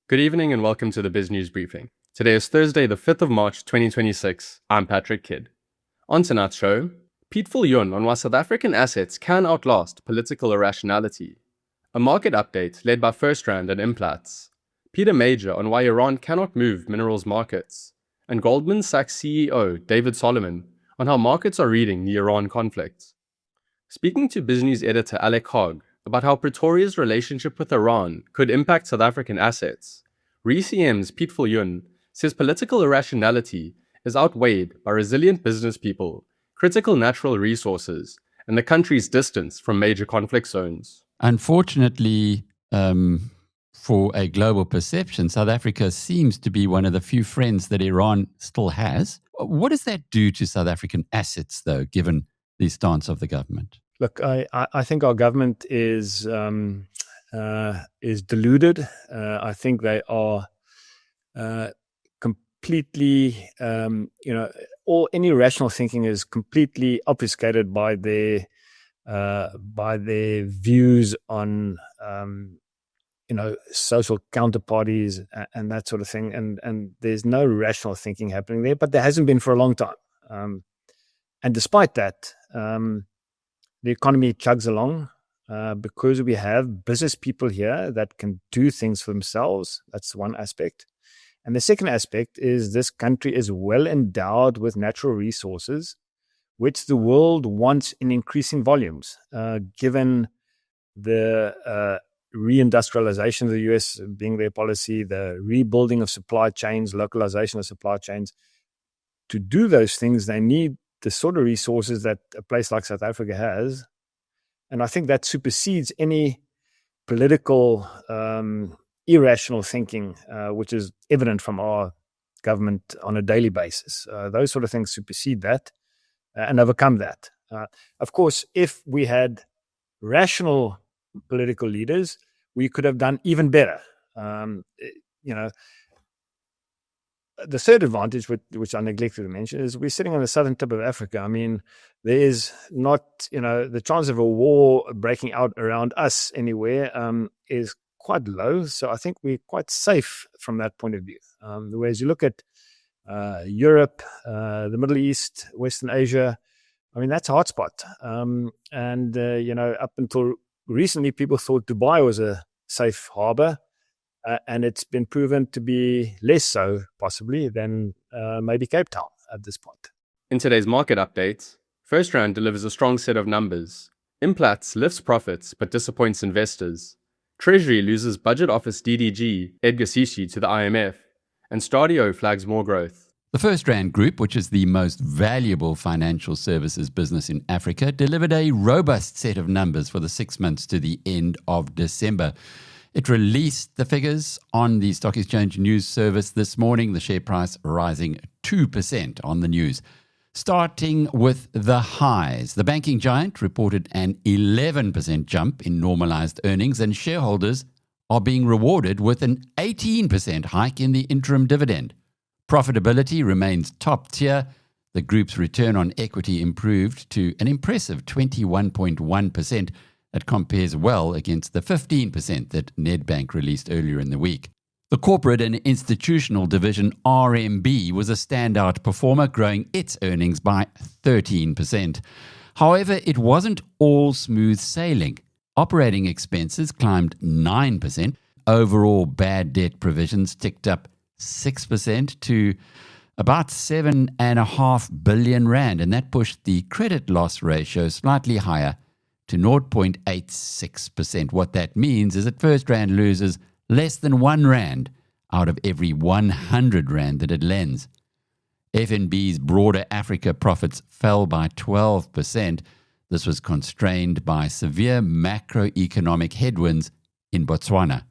Good evening and welcome to the BizNews Briefing. Today is Thursday, the 5th of March, 2026. I'm Patrick Kidd. On tonight's show, Piet Viljoen on why South African assets can outlast political irrationality, a market update led by Firstrand and Implats, Peter Major on why Iran cannot move minerals markets, and Goldman Sachs CEO David Solomon on how markets are reading the Iran conflict. Speaking to BizNews editor Alec Hogg about how Pretoria's relationship with Iran could impact South African assets, ReCM's Piet Viljoen says political irrationality is outweighed by resilient business people, critical natural resources, and the country's distance from major conflict zones. Unfortunately, for a global perception, South Africa seems to be one of the few friends that Iran still has. What does that do to South African assets, though, given the stance of the government? Look, I think our government is deluded. I think they are completely, any rational thinking is completely obfuscated by their views on, social counterparties and that sort of thing. And there's no rational thinking happening there, but there hasn't been for a long time. And despite that, the economy chugs along because we have business people here that can do things for themselves. That's one aspect. And the second aspect is this country is well endowed with natural resources, which the world wants in increasing volumes, given the reindustrialization of the US being their policy, the rebuilding of supply chains, localization of supply chains. To do those things, they need the sort of resources that a place like South Africa has. And I think that supersedes any political irrational thinking, which is evident from our government on a daily basis. Those sort of things supersede that and overcome that. Of course, if we had rational political leaders, we could have done even better. The third advantage, which I neglected to mention, is we're sitting on the southern tip of Africa. I mean, there is not, the chance of a war breaking out around us anywhere is quite low. So I think we're quite safe from that point of view. Whereas you look at Europe, the Middle East, Western Asia, I mean, that's a hotspot. Up until recently, people thought Dubai was a safe harbor. And it's been proven to be less so, possibly, than maybe Cape Town at this point. In today's market update, Firstrand delivers a strong set of numbers. Implats lifts profits but disappoints investors. Treasury loses budget office DDG Edgar Sishi to the IMF. And STADIO flags more growth. The Firstrand Group, which is the most valuable financial services business in Africa, delivered a robust set of numbers for the 6 months to the end of December. It released the figures on the Stock Exchange News Service this morning, the share price rising 2% on the news. Starting with the highs, the banking giant reported an 11% jump in normalized earnings, and shareholders are being rewarded with an 18% hike in the interim dividend. Profitability remains top tier. The group's return on equity improved to an impressive 21.1%. That compares well against the 15% that Nedbank released earlier in the week. The corporate and institutional division RMB was a standout performer, growing its earnings by 13%. However, it wasn't all smooth sailing. Operating expenses climbed 9%. Overall bad debt provisions ticked up 6% to about 7.5 billion rand, and that pushed the credit loss ratio slightly higher to 0.86%. What that means is that Firstrand loses less than 1 rand out of every 100 rand that it lends. FNB's broader Africa profits fell by 12%. This was constrained by severe macroeconomic headwinds in Botswana.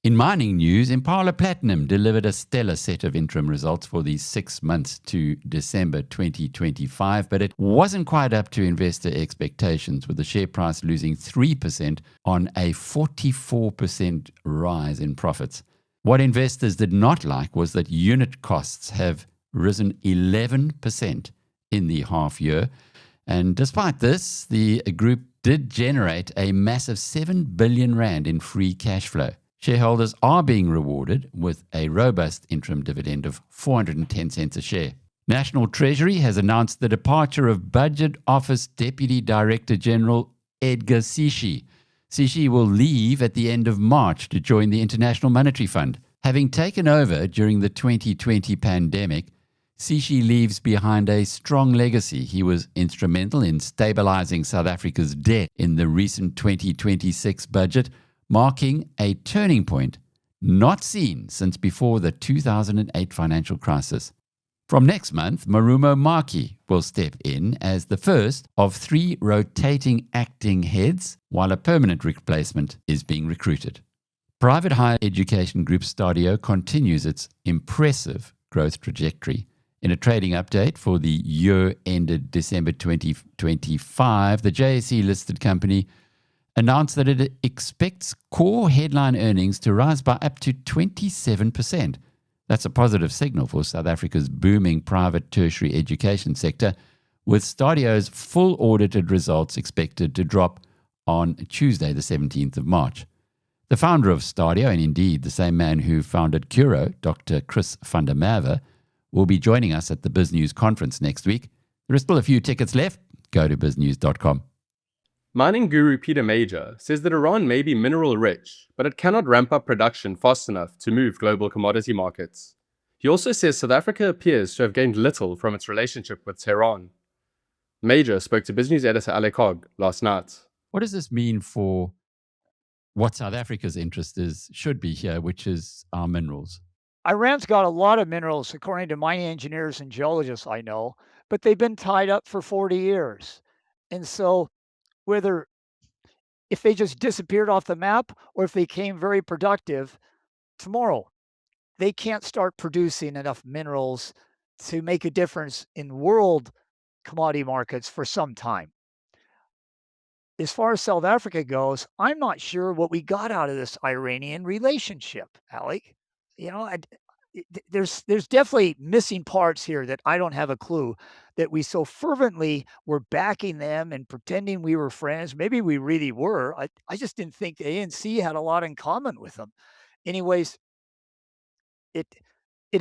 In mining news, Impala Platinum delivered a stellar set of interim results for the 6 months to December 2025, but it wasn't quite up to investor expectations, with the share price losing 3% on a 44% rise in profits. What investors did not like was that unit costs have risen 11% in the half year, and despite this, the group did generate a massive 7 billion rand in free cash flow. Shareholders are being rewarded with a robust interim dividend of 410 cents a share. National Treasury has announced the departure of Budget Office Deputy Director General Edgar Sishi. Sishi will leave at the end of March to join the International Monetary Fund. Having taken over during the 2020 pandemic, Sishi leaves behind a strong legacy. He was instrumental in stabilizing South Africa's debt in the recent 2026 budget, marking a turning point not seen since before the 2008 financial crisis. From next month, Marumo Maki will step in as the first of 3 rotating acting heads, while a permanent replacement is being recruited. Private higher education group STADIO continues its impressive growth trajectory. In a trading update for the year ended December 2025, the JSE-listed company announced that it expects core headline earnings to rise by up to 27%. That's a positive signal for South Africa's booming private tertiary education sector, with STADIO's full audited results expected to drop on Tuesday, the 17th of March. The founder of STADIO, and indeed the same man who founded Curo, Dr. Chris van der Merwe, will be joining us at the BizNews conference next week. There are still a few tickets left. Go to biznews.com. Mining guru Peter Major says that Iran may be mineral rich, but it cannot ramp up production fast enough to move global commodity markets. He also says South Africa appears to have gained little from its relationship with Tehran. Major spoke to BizNews editor Alec Hogg last night. What does this mean for what South Africa's interest should be here, which is our minerals? Iran's got a lot of minerals, according to mining engineers and geologists I know, but they've been tied up for 40 years. And so whether if they just disappeared off the map or if they became very productive tomorrow, they can't start producing enough minerals to make a difference in world commodity markets for some time. As far as South Africa goes, I'm not sure what we got out of this Iranian relationship, Alec. You know, there's definitely missing parts here that I don't have a clue, that we so fervently were backing them and pretending we were friends. Maybe we really were. I just didn't think the ANC had a lot in common with them. Anyways, it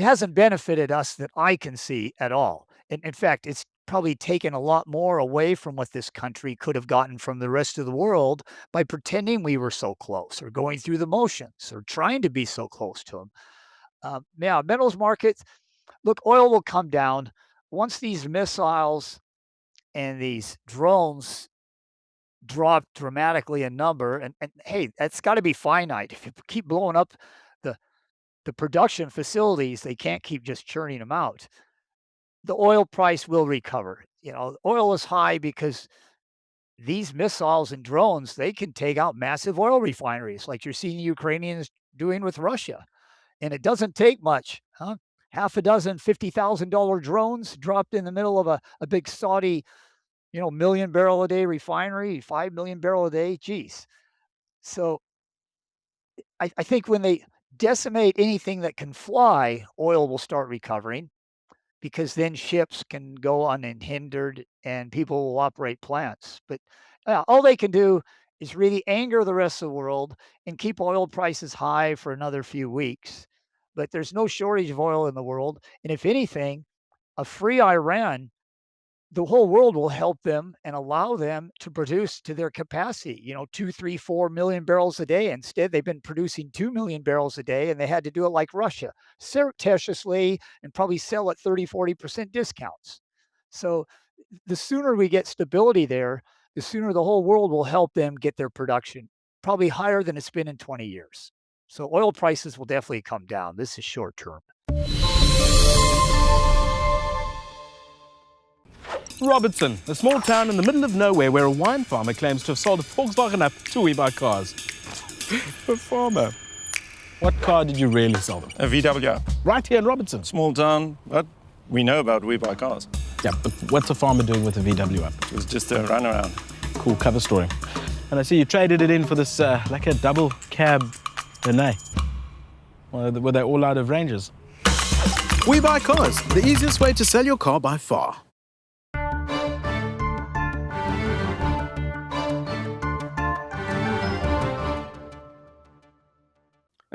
hasn't benefited us that I can see at all. And in fact, it's probably taken a lot more away from what this country could have gotten from the rest of the world by pretending we were so close or going through the motions or trying to be so close to them. Yeah, metals markets. Look, oil will come down once these missiles and these drones drop dramatically in number. And hey, that's got to be finite. If you keep blowing up the production facilities, they can't keep just churning them out. The oil price will recover. You know, oil is high because these missiles and drones, they can take out massive oil refineries like you're seeing the Ukrainians doing with Russia. And it doesn't take much, huh? Half a dozen $50,000 drones dropped in the middle of a big Saudi, million barrel a day refinery, 5 million barrel a day. Geez. So I think when they decimate anything that can fly, oil will start recovering, because then ships can go unhindered and people will operate plants. But all they can do is really anger the rest of the world and keep oil prices high for another few weeks. But there's no shortage of oil in the world. And if anything, a free Iran, the whole world will help them and allow them to produce to their capacity, 2, 3, 4 million barrels a day. Instead, they've been producing 2 million barrels a day, and they had to do it like Russia, surreptitiously, and probably sell at 30, 40% discounts. So the sooner we get stability there, the sooner the whole world will help them get their production, probably higher than it's been in 20 years. So oil prices will definitely come down. This is short term. Robertson, a small town in the middle of nowhere where a wine farmer claims to have sold a Volkswagen Up to We Buy Cars. A farmer. What car did you really sell them? A VW Up. Right here in Robertson. Small town, but we know about We Buy Cars. Yeah, but what's a farmer doing with a VW Up? It was just a runaround. Cool cover story. And I see you traded it in for this, like a double cab Renault. Were they all out of ranges? We Buy Cars, the easiest way to sell your car by far.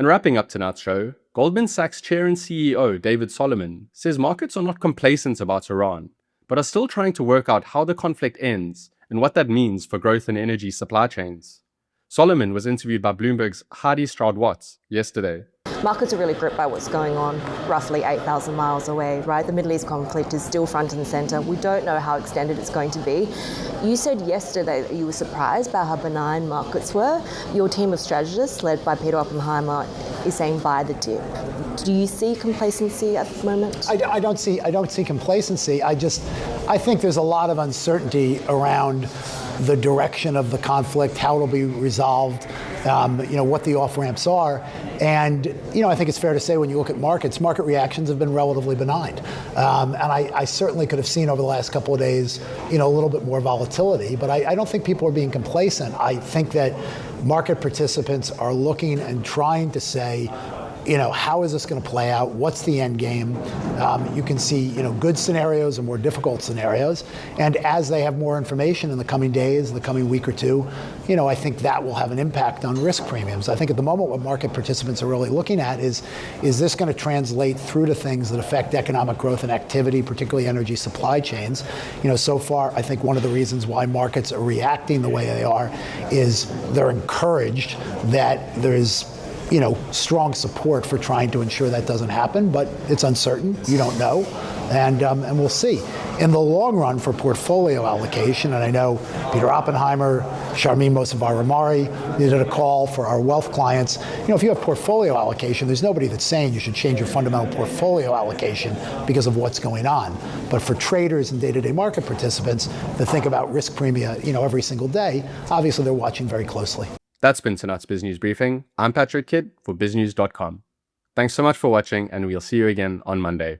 And wrapping up tonight's show, Goldman Sachs Chair and CEO David Solomon says markets are not complacent about Iran, but are still trying to work out how the conflict ends and what that means for growth in energy supply chains. Solomon was interviewed by Bloomberg's Heidi Stroud-Watts yesterday. Markets are really gripped by what's going on roughly 8,000 miles away, right? The Middle East conflict is still front and center. We don't know how extended it's going to be. You said yesterday that you were surprised by how benign markets were. Your team of strategists, led by Peter Oppenheimer, is saying buy the dip. Do you see complacency at the moment? I don't see complacency. I think there's a lot of uncertainty around the direction of the conflict, how it'll be resolved, what the off-ramps are. And, I think it's fair to say when you look at markets, market reactions have been relatively benign. And I certainly could have seen over the last couple of days, a little bit more volatility, but I don't think people are being complacent. I think that market participants are looking and trying to say, how is this going to play out? What's the end game? You can see, good scenarios and more difficult scenarios. And as they have more information in the coming days, the coming week or two, I think that will have an impact on risk premiums. I think at the moment what market participants are really looking at is this going to translate through to things that affect economic growth and activity, particularly energy supply chains? So far, I think one of the reasons why markets are reacting the way they are is they're encouraged that there's strong support for trying to ensure that doesn't happen, but it's uncertain. You don't know, and we'll see. In the long run, for portfolio allocation, and I know Peter Oppenheimer, Sharmeen Mossavar-Ramari did a call for our wealth clients. If you have portfolio allocation, there's nobody that's saying you should change your fundamental portfolio allocation because of what's going on. But for traders and day-to-day market participants that think about risk premia, every single day, obviously they're watching very closely. That's been tonight's BizNews Briefing. I'm Patrick Kidd for BizNews.com. Thanks so much for watching, and we'll see you again on Monday.